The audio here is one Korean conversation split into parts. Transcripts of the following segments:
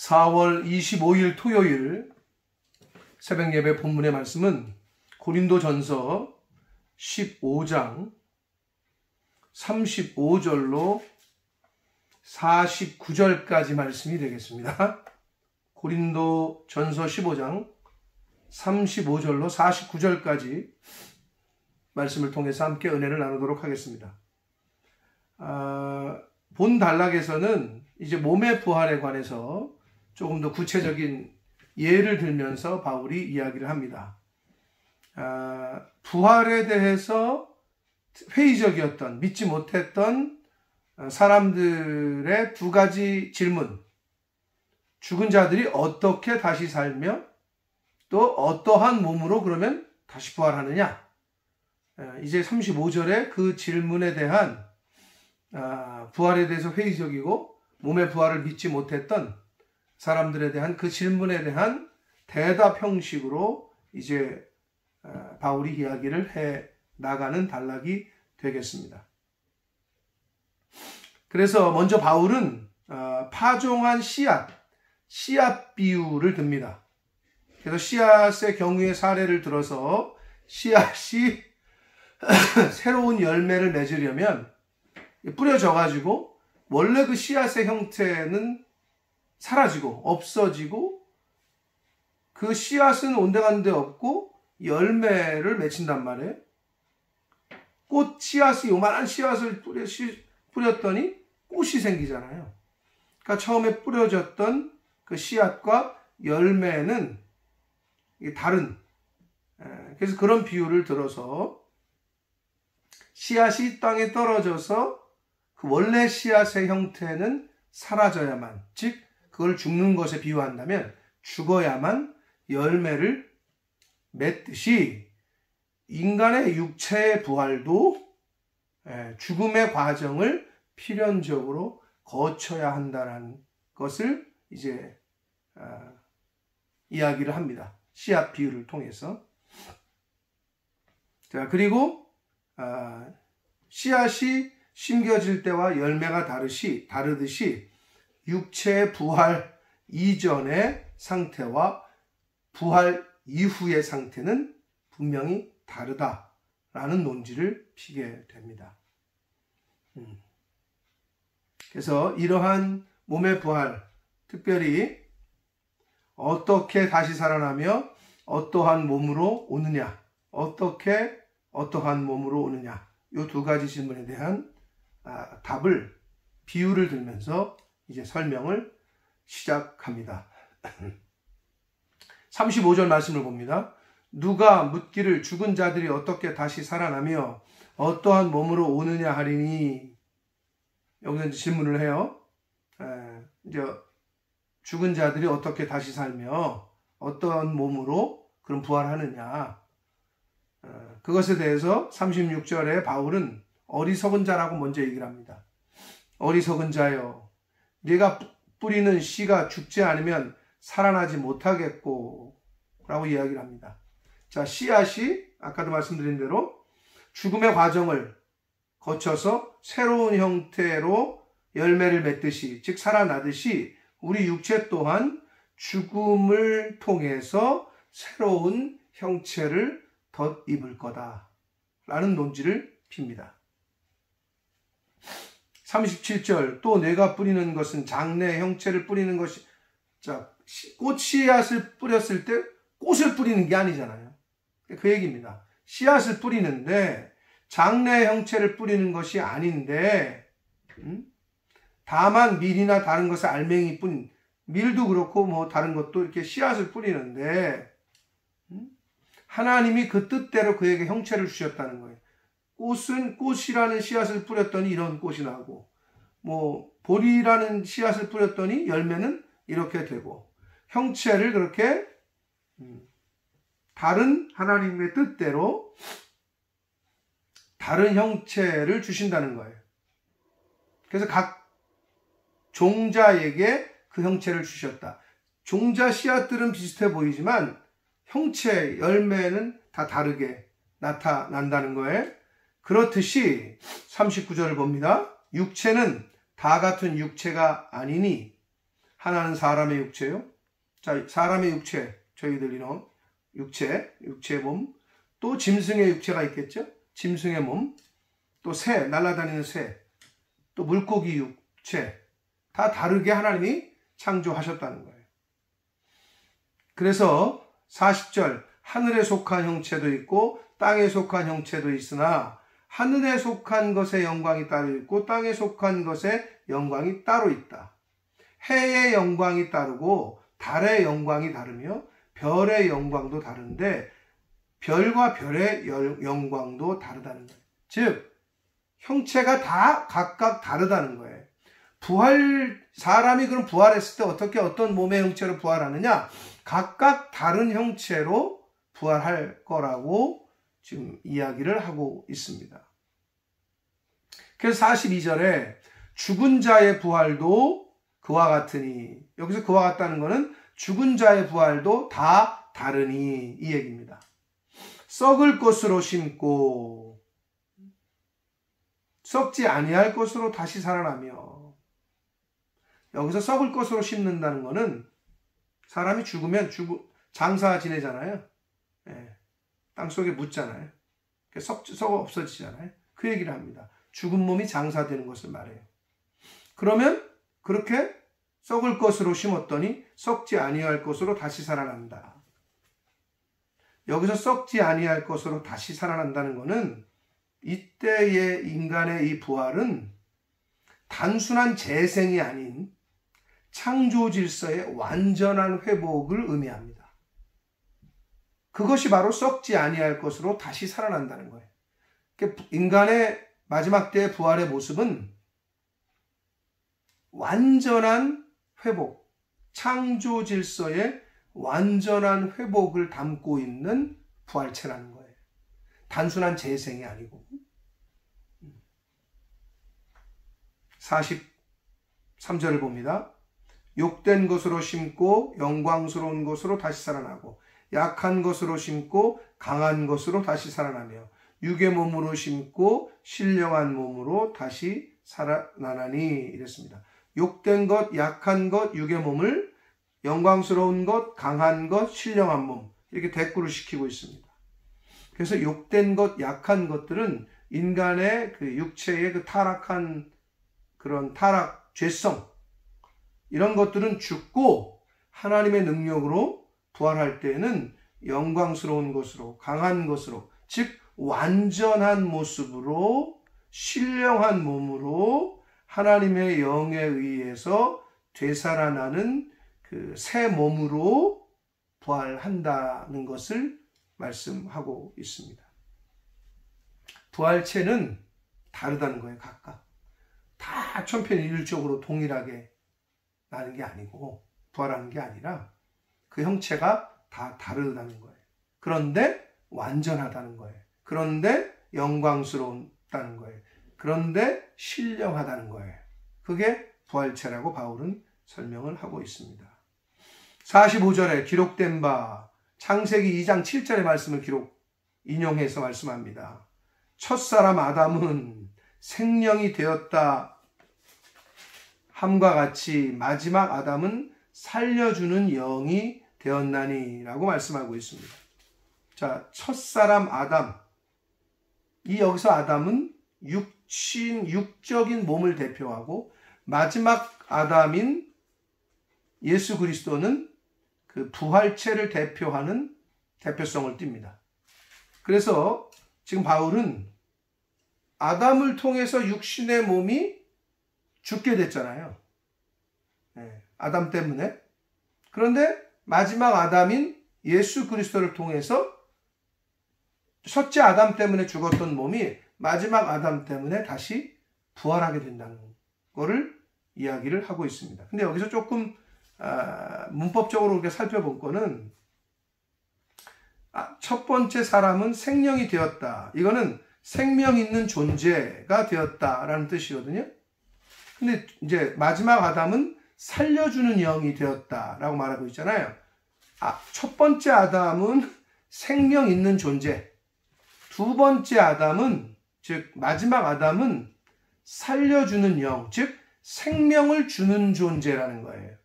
4월 25일 토요일 새벽 예배 본문의 말씀은 고린도전서 15장 35절로 49절까지 말씀이 되겠습니다. 고린도전서 15장 35절로 49절까지 말씀을 통해서 함께 은혜를 나누도록 하겠습니다. 본 단락에서는 이제 몸의 부활에 관해서 조금 더 구체적인 예를 들면서 바울이 이야기를 합니다. 부활에 대해서 회의적이었던, 믿지 못했던 사람들의 두 가지 질문. 죽은 자들이 어떻게 다시 살며 또 어떠한 몸으로 그러면 다시 부활하느냐. 이제 35절에 그 질문에 대한 부활에 대해서 회의적이고 몸의 부활을 믿지 못했던 사람들에 대한 그 질문에 대한 대답 형식으로 이제 바울이 이야기를 해 나가는 단락이 되겠습니다. 그래서 먼저 바울은 파종한 씨앗 비유를 듭니다. 그래서 씨앗의 경우의 사례를 들어서 씨앗이 새로운 열매를 맺으려면 뿌려져 가지고 원래 그 씨앗의 형태는 사라지고 없어지고 그 씨앗은 온데간데 없고 열매를 맺힌단 말이에요. 씨앗이 요만한 씨앗을 뿌렸더니 꽃이 생기잖아요. 그러니까 처음에 뿌려졌던 그 씨앗과 열매는 다른, 그래서 그런 비유를 들어서 씨앗이 땅에 떨어져서 그 원래 씨앗의 형태는 사라져야만, 즉 그걸 죽는 것에 비유한다면 죽어야만 열매를 맺듯이 인간의 육체의 부활도 죽음의 과정을 필연적으로 거쳐야 한다는 것을 이제 이야기를 합니다. 씨앗 비유를 통해서. 자, 그리고 씨앗이 심겨질 때와 열매가 다르듯이 육체의 부활 이전의 상태와 부활 이후의 상태는 분명히 다르다라는 논지를 피게 됩니다. 그래서 이러한 몸의 부활, 특별히 어떻게 다시 살아나며 어떠한 몸으로 오느냐, 어떠한 몸으로 오느냐, 이 두 가지 질문에 대한 답을 비유를 들면서 이제 설명을 시작합니다. 35절 말씀을 봅니다. 누가 묻기를 죽은 자들이 어떻게 다시 살아나며 어떠한 몸으로 오느냐 하리니, 여기서 이제 질문을 해요. 이제 죽은 자들이 어떻게 다시 살며 어떠한 몸으로 그럼 부활하느냐. 그것에 대해서 36절에 바울은 어리석은 자라고 먼저 얘기를 합니다. 어리석은 자여, 네가 뿌리는 씨가 죽지 않으면 살아나지 못하겠고 라고 이야기를 합니다. 자, 씨앗이 아까도 말씀드린 대로 죽음의 과정을 거쳐서 새로운 형태로 열매를 맺듯이, 즉 살아나듯이 우리 육체 또한 죽음을 통해서 새로운 형체를 덧입을 거다라는 논지를 핍니다. 37절, 또 내가 뿌리는 것은 장래 형체를 뿌리는 것이, 자, 꽃 씨앗을 뿌렸을 때 꽃을 뿌리는 게 아니잖아요. 그 얘기입니다. 씨앗을 뿌리는데 장래 형체를 뿌리는 것이 아닌데, 다만 밀이나 다른 것을 알맹이 뿐, 밀도 그렇고 뭐 다른 것도 이렇게 씨앗을 뿌리는데 하나님이 그 뜻대로 그에게 형체를 주셨다는 거예요. 꽃이라는 씨앗을 뿌렸더니 이런 꽃이 나고, 뭐 보리라는 씨앗을 뿌렸더니 열매는 이렇게 되고, 형체를 그렇게 다른 하나님의 뜻대로 다른 형체를 주신다는 거예요. 그래서 각 종자에게 그 형체를 주셨다. 종자 씨앗들은 비슷해 보이지만 형체, 열매는 다 다르게 나타난다는 거예요. 그렇듯이 39절을 봅니다. 육체는 다 같은 육체가 아니니 하나는 사람의 육체요. 자, 사람의 육체, 저희들이 육체의 몸. 또 짐승의 육체가 있겠죠. 짐승의 몸. 또 새, 날아다니는 새. 또 물고기 육체. 다 다르게 하나님이 창조하셨다는 거예요. 그래서 40절, 하늘에 속한 형체도 있고 땅에 속한 형체도 있으나 하늘에 속한 것의 영광이 따로 있고 땅에 속한 것의 영광이 따로 있다. 해의 영광이 따르고 달의 영광이 다르며 별의 영광도 다른데 별과 별의 영광도 다르다는 거예요. 즉 형체가 다 각각 다르다는 거예요. 사람이 그럼 부활했을 때 어떻게 어떤 몸의 형체로 부활하느냐? 각각 다른 형체로 부활할 거라고 지금 이야기를 하고 있습니다. 그래서 42절에 죽은 자의 부활도 그와 같으니, 여기서 그와 같다는 것은 죽은 자의 부활도 다 다르니 이 얘기입니다. 썩을 것으로 심고 썩지 아니할 것으로 다시 살아나며, 여기서 썩을 것으로 심는다는 것은 사람이 죽으면 장사 지내잖아요. 예, 땅속에 묻잖아요. 썩어 없어지잖아요. 그 얘기를 합니다. 죽은 몸이 장사되는 것을 말해요. 그러면 그렇게 썩을 것으로 심었더니 썩지 아니할 것으로 다시 살아난다. 여기서 썩지 아니할 것으로 다시 살아난다는 것은 이때의 인간의 이 부활은 단순한 재생이 아닌 창조 질서의 완전한 회복을 의미합니다. 그것이 바로 썩지 아니할 것으로 다시 살아난다는 거예요. 인간의 마지막 때의 부활의 모습은 완전한 회복, 창조 질서의 완전한 회복을 담고 있는 부활체라는 거예요. 단순한 재생이 아니고. 43절을 봅니다. 욕된 것으로 심고 영광스러운 것으로 다시 살아나고 약한 것으로 심고 강한 것으로 다시 살아나며 육의 몸으로 심고 신령한 몸으로 다시 살아나나니 이랬습니다. 욕된 것, 약한 것, 육의 몸을 영광스러운 것, 강한 것, 신령한 몸 이렇게 대꾸를 시키고 있습니다. 그래서 욕된 것, 약한 것들은 인간의 그 육체의 그 타락한 그런 죄성 이런 것들은 죽고 하나님의 능력으로 부활할 때에는 영광스러운 것으로 강한 것으로 즉 완전한 모습으로 신령한 몸으로 하나님의 영에 의해서 되살아나는 그 새 몸으로 부활한다는 것을 말씀하고 있습니다. 부활체는 다르다는 거예요. 각각 다 천편일률적으로 동일하게 나는 게 아니고 부활하는 게 아니라 그 형체가 다 다르다는 거예요. 그런데 완전하다는 거예요. 그런데 영광스러웠다는 거예요. 그런데 신령하다는 거예요. 그게 부활체라고 바울은 설명을 하고 있습니다. 45절에 기록된 바 창세기 2장 7절의 말씀을 인용해서 말씀합니다. 첫사람 아담은 생명이 되었다 함과 같이 마지막 아담은 살려주는 영이 되었나니 라고 말씀하고 있습니다. 자, 첫사람 아담, 여기서 아담은 육적인 몸을 대표하고 마지막 아담인 예수 그리스도는 그 부활체를 대표하는 대표성을 띱니다. 그래서 지금 바울은 아담을 통해서 육신의 몸이 죽게 됐잖아요. 아담 때문에. 그런데 마지막 아담인 예수 그리스도를 통해서 첫째 아담 때문에 죽었던 몸이 마지막 아담 때문에 다시 부활하게 된다는 거를 이야기를 하고 있습니다. 근데 여기서 조금 문법적으로 우리가 살펴볼 거는 첫 번째 사람은 생명이 되었다. 이거는 생명 있는 존재가 되었다라는 뜻이거든요. 근데 이제 마지막 아담은 살려주는 영이 되었다라고 말하고 있잖아요. 첫 번째 아담은 생명 있는 존재. 두 번째 아담은 즉 마지막 아담은 살려주는 영, 즉 생명을 주는 존재라는 거예요.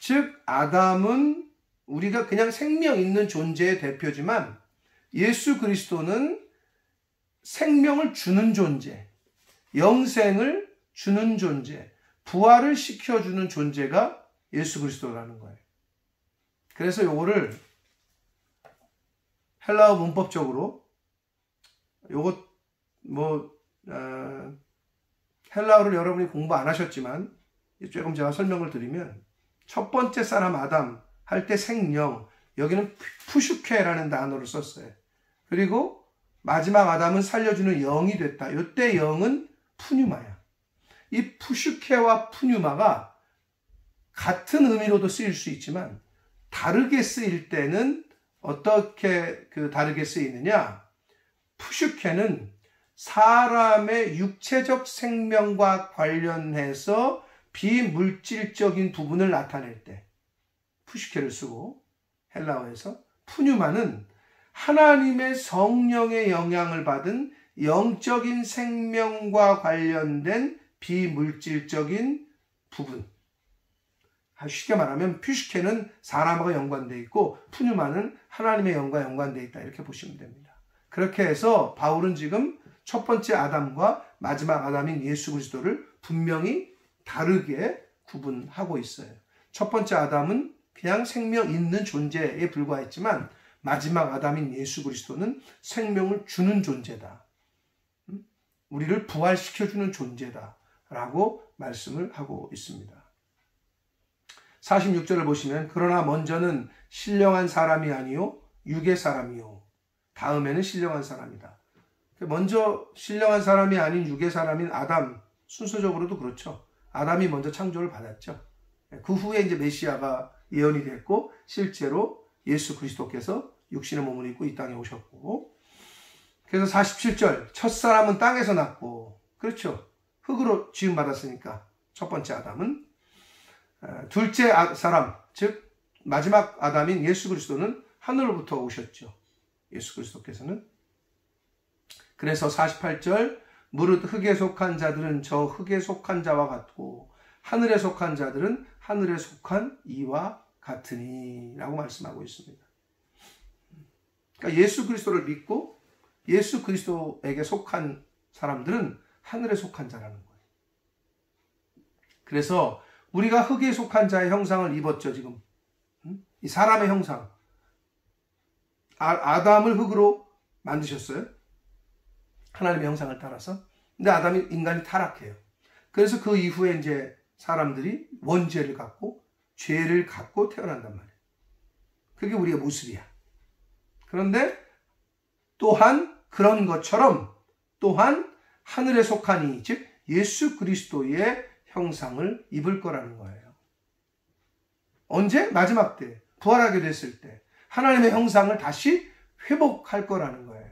즉 아담은 우리가 그냥 생명 있는 존재의 대표지만 예수 그리스도는 생명을 주는 존재, 영생을 주는 존재, 부활을 시켜주는 존재가 예수 그리스도라는 거예요. 그래서 요거를 헬라어 문법적으로 요거 헬라어를 여러분이 공부 안 하셨지만 조금 제가 설명을 드리면 첫 번째 사람 아담 할 때 생명, 여기는 푸슈케라는 단어를 썼어요. 그리고 마지막 아담은 살려주는 영이 됐다. 이때 영은 푸뉴마야. 이 푸슈케와 푸뉴마가 같은 의미로도 쓰일 수 있지만 다르게 쓰일 때는 어떻게 다르게 쓰이느냐? 푸슈케는 사람의 육체적 생명과 관련해서 비물질적인 부분을 나타낼 때 푸슈케를 쓰고, 헬라어에서 푸뉴마는 하나님의 성령의 영향을 받은 영적인 생명과 관련된 비물질적인 부분. 쉽게 말하면 푸슈케는 사람과 연관되어 있고 푸뉴마는 하나님의 영과 연관되어 있다, 이렇게 보시면 됩니다. 그렇게 해서 바울은 지금 첫 번째 아담과 마지막 아담인 예수 그리스도를 분명히 다르게 구분하고 있어요. 첫 번째 아담은 그냥 생명 있는 존재에 불과했지만 마지막 아담인 예수 그리스도는 생명을 주는 존재다. 우리를 부활시켜주는 존재다 라고 말씀을 하고 있습니다. 46절을 보시면 그러나 먼저는 신령한 사람이 아니요 육의 사람이요 다음에는 신령한 사람이다. 먼저 신령한 사람이 아닌 육의 사람인 아담, 순서적으로도 그렇죠. 아담이 먼저 창조를 받았죠. 그 후에 이제 메시아가 예언이 됐고 실제로 예수 그리스도께서 육신의 몸을 입고 이 땅에 오셨고, 그래서 47절 첫사람은 땅에서 났고, 그렇죠. 흙으로 지음받았으니까 첫 번째 아담은, 둘째 사람 즉 마지막 아담인 예수 그리스도는 하늘로부터 오셨죠. 예수 그리스도께서는. 그래서 48절 무릇 흙에 속한 자들은 저 흙에 속한 자와 같고 하늘에 속한 자들은 하늘에 속한 이와 같으니 라고 말씀하고 있습니다. 그러니까 예수 그리스도를 믿고 예수 그리스도에게 속한 사람들은 하늘에 속한 자라는 거예요. 그래서 우리가 흙에 속한 자의 형상을 입었죠. 지금 이 사람의 형상, 아담을 흙으로 만드셨어요. 하나님의 형상을 따라서. 근데 아담이 인간이 타락해요. 그래서 그 이후에 이제 사람들이 원죄를 갖고 죄를 갖고 태어난단 말이에요. 그게 우리의 모습이야. 그런데 또한 그런 것처럼 또한 하늘에 속하니 즉 예수 그리스도의 형상을 입을 거라는 거예요. 언제? 마지막 때, 부활하게 됐을 때 하나님의 형상을 다시 회복할 거라는 거예요.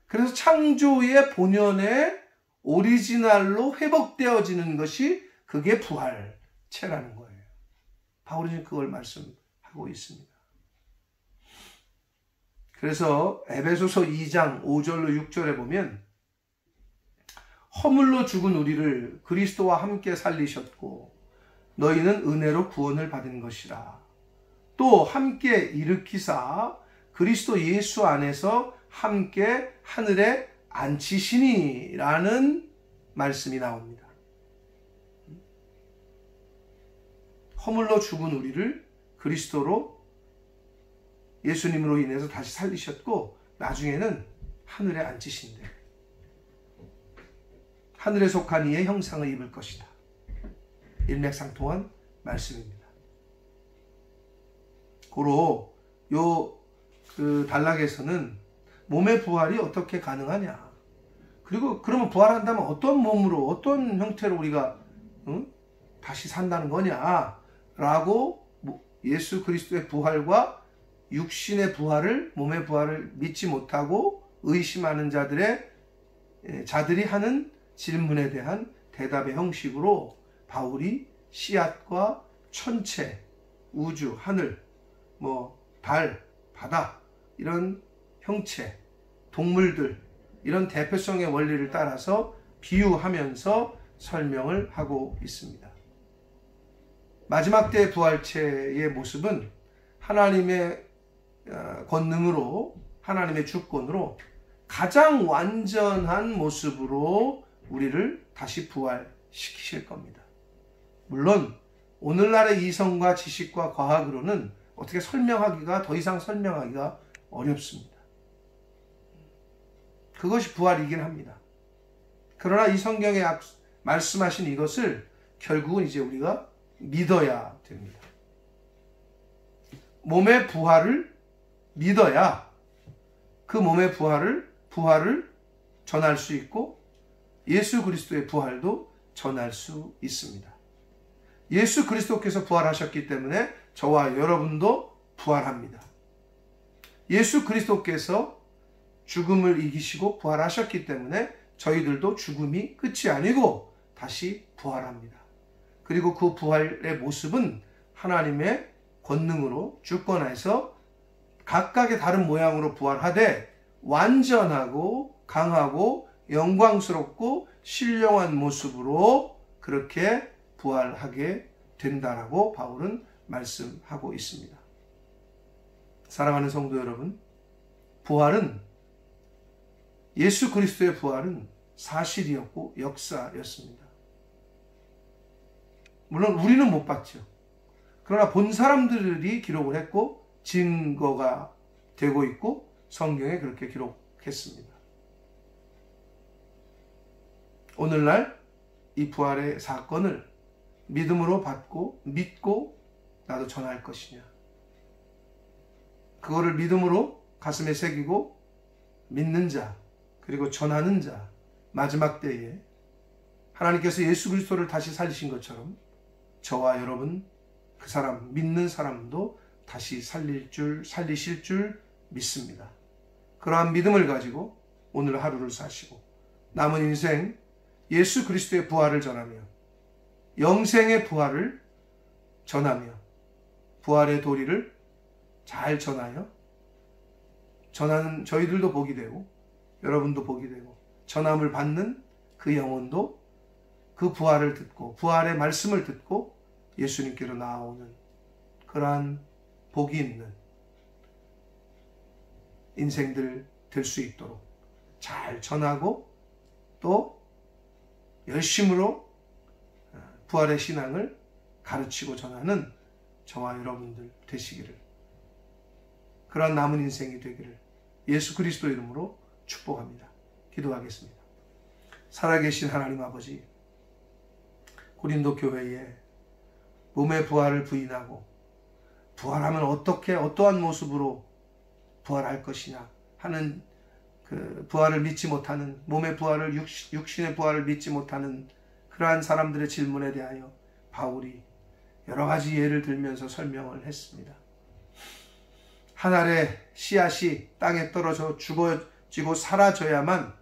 그래서 창조의 본연의 오리지널로 회복되어지는 것이 그게 부활체라는 거예요. 바울이 지금 그걸 말씀하고 있습니다. 그래서 에베소서 2장 5절로 6절에 보면 허물로 죽은 우리를 그리스도와 함께 살리셨고 너희는 은혜로 구원을 받은 것이라. 또 함께 일으키사 그리스도 예수 안에서 함께 하늘에 앉히시니 라는 말씀이 나옵니다. 허물로 죽은 우리를 그리스도로 예수님으로 인해서 다시 살리셨고 나중에는 하늘에 앉히신대. 하늘에 속한 이의 형상을 입을 것이다. 일맥상통한 말씀입니다. 고로 그 단락에서는 몸의 부활이 어떻게 가능하냐, 그리고 그러면 부활한다면 어떤 몸으로 어떤 형태로 우리가 다시 산다는 거냐 라고 예수 그리스도의 부활과 육신의 부활을, 몸의 부활을 믿지 못하고 의심하는 자들이 하는 질문에 대한 대답의 형식으로 바울이 씨앗과 천체, 우주, 하늘, 달, 바다 이런 형체, 동물들 이런 대표성의 원리를 따라서 비유하면서 설명을 하고 있습니다. 마지막 때의 부활체의 모습은 하나님의 권능으로, 하나님의 주권으로 가장 완전한 모습으로 우리를 다시 부활시키실 겁니다. 물론 오늘날의 이성과 지식과 과학으로는 어떻게 더 이상 설명하기가 어렵습니다. 그것이 부활이긴 합니다. 그러나 이 성경에 말씀하신 이것을 결국은 이제 우리가 믿어야 됩니다. 몸의 부활을 믿어야 그 몸의 부활을 전할 수 있고 예수 그리스도의 부활도 전할 수 있습니다. 예수 그리스도께서 부활하셨기 때문에 저와 여러분도 부활합니다. 예수 그리스도께서 죽음을 이기시고 부활하셨기 때문에 저희들도 죽음이 끝이 아니고 다시 부활합니다. 그리고 그 부활의 모습은 하나님의 권능으로 주권하에서 각각의 다른 모양으로 부활하되 완전하고 강하고 영광스럽고 신령한 모습으로 그렇게 부활하게 된다라고 바울은 말씀하고 있습니다. 사랑하는 성도 여러분, 예수 그리스도의 부활은 사실이었고 역사였습니다. 물론 우리는 못 봤죠. 그러나 본 사람들이 기록을 했고 증거가 되고 있고 성경에 그렇게 기록했습니다. 오늘날 이 부활의 사건을 믿음으로 받고 믿고 나도 전할 것이냐, 그거를 믿음으로 가슴에 새기고 믿는 자, 그리고 전하는 자, 마지막 때에 하나님께서 예수 그리스도를 다시 살리신 것처럼 저와 여러분, 그 사람, 믿는 사람도 다시 살리실 줄 믿습니다. 그러한 믿음을 가지고 오늘 하루를 사시고 남은 인생 예수 그리스도의 부활을 전하며 영생의 부활을 전하며 부활의 도리를 잘 전하여 전하는 저희들도 복이 되고 여러분도 복이 되고 전함을 받는 그 영혼도 그 부활을 듣고 부활의 말씀을 듣고 예수님께로 나아오는 그러한 복이 있는 인생들 될 수 있도록 잘 전하고 또 열심으로 부활의 신앙을 가르치고 전하는 저와 여러분들 되시기를, 그러한 남은 인생이 되기를 예수 그리스도 이름으로 축복합니다. 기도하겠습니다. 살아계신 하나님 아버지, 고린도 교회에 몸의 부활을 부인하고 부활하면 어떠한 모습으로 부활할 것이냐 하는 그 부활을 믿지 못하는, 몸의 부활을 육신의 부활을 믿지 못하는 그러한 사람들의 질문에 대하여 바울이 여러 가지 예를 들면서 설명을 했습니다. 한 알의 씨앗이 땅에 떨어져 죽어지고 사라져야만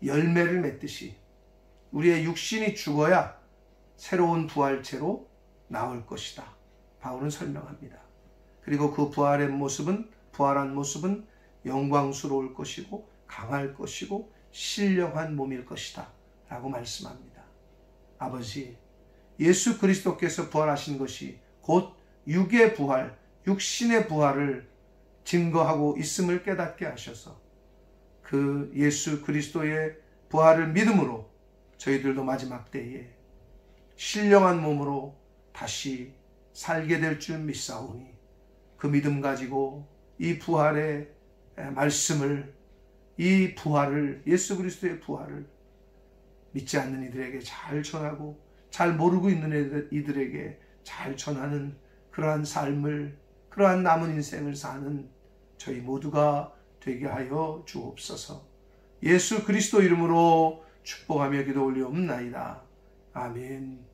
열매를 맺듯이 우리의 육신이 죽어야 새로운 부활체로 나올 것이다. 바울은 설명합니다. 그리고 그 부활한 모습은 영광스러울 것이고 강할 것이고 신령한 몸일 것이다 라고 말씀합니다. 아버지, 예수 그리스도께서 부활하신 것이 곧 육의 부활, 육신의 부활을 증거하고 있음을 깨닫게 하셔서 그 예수 그리스도의 부활을 믿음으로 저희들도 마지막 때에 신령한 몸으로 다시 살게 될 줄 믿사오니 그 믿음 가지고 이 부활의 말씀을, 이 부활을, 예수 그리스도의 부활을 믿지 않는 이들에게 잘 전하고 잘 모르고 있는 이들에게 잘 전하는 그러한 삶을, 그러한 남은 인생을 사는 저희 모두가 되게 하여 주옵소서. 예수 그리스도 이름으로 축복하며 기도 올리옵나이다. 아멘.